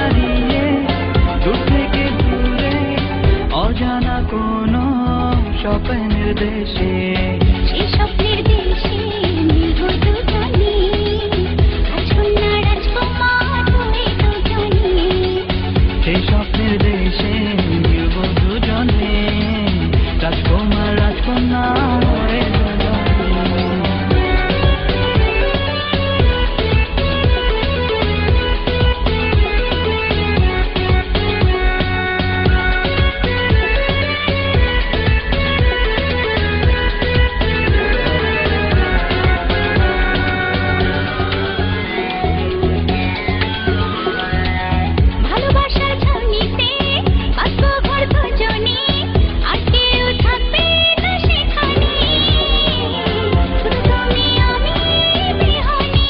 হারিয়ে দূর থেকে দূরে অজানা কোনো স্বপ্নের দেশে, সেই স্বপ্নের দেশে মিলব দুজনে, রাজকন্যা রাজকুমার হয়ে দুজনে। সেই স্বপ্নের দেশে মিলব দুজনে, রাজকুমার রাজকন্যা হয়ে দুজনে। ভালোবাসার ছাউনিতে বাঁচবো ঘর দুজনে, আর কেউ থাকবে না সেখানে, শুধু তুমি আমি বিহনে।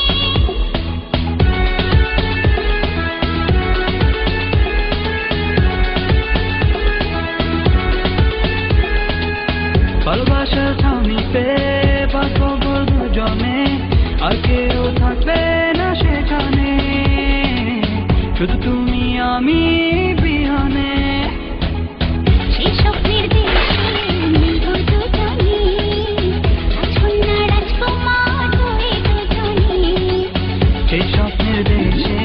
ভালোবাসার ছাউনিতে বাঁচবো ঘর দুজনে, আর কেউ থাকবে না সেখানে, শুধু তুমি আমি বিহনে। সেই স্বপ্নের দেশে মিলব দুজনে, রাজকন্যা রাজকুমার হয়ে দুজনে। সেই স্বপ্নের দেশে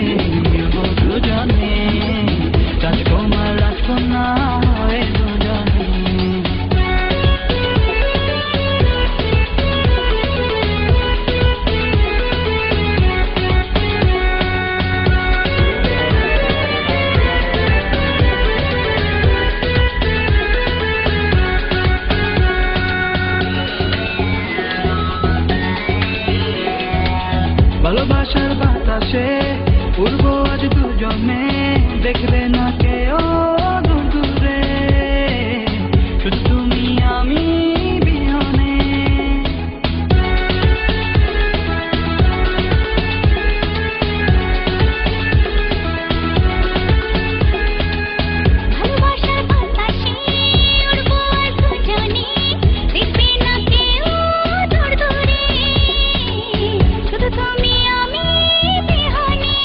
মিলব দুজনে, রাজকুমার রাজকন্যা হয়ে দুজনে। ভালোবাসার বাতাসে উড়বো আজ দুজনে, দেখবে না কেউ দূর দূরে, শুধু তুমি আমি বিহনে। ভালোবাসার বাতাসে উড়বো আজ দুজনে, দেখবে না কেউ দূর দূরে, শুধু তুমি আমি বিহনে।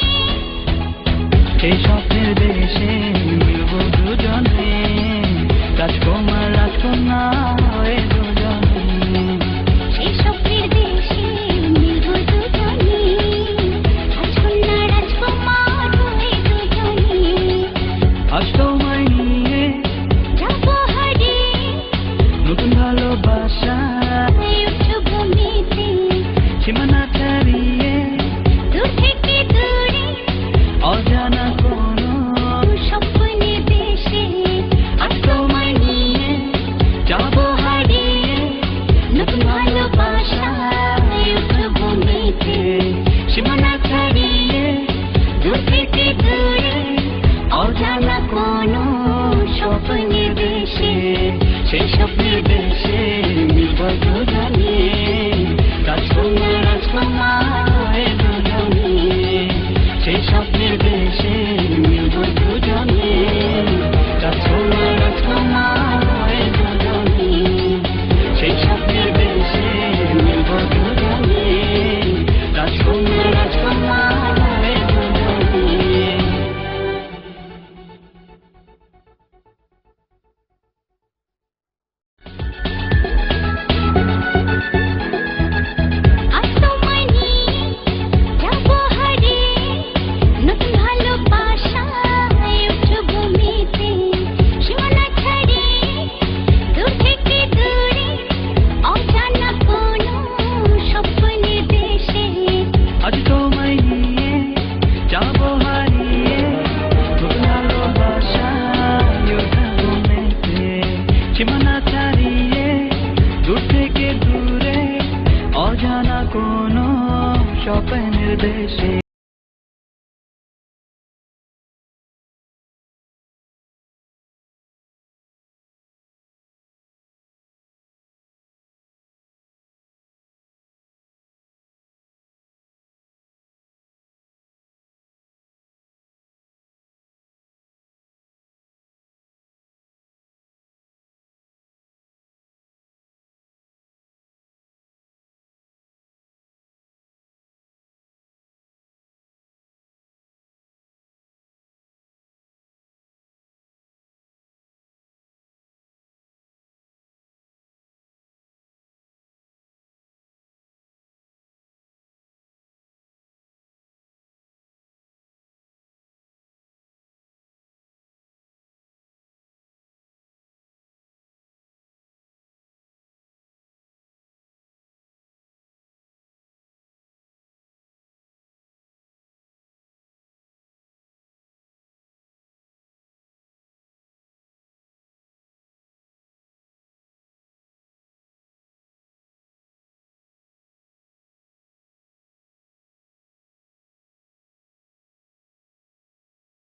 সেই স্বপ্নের দেশে মিলব দুজনে, রাজকুমার রাজকন্যা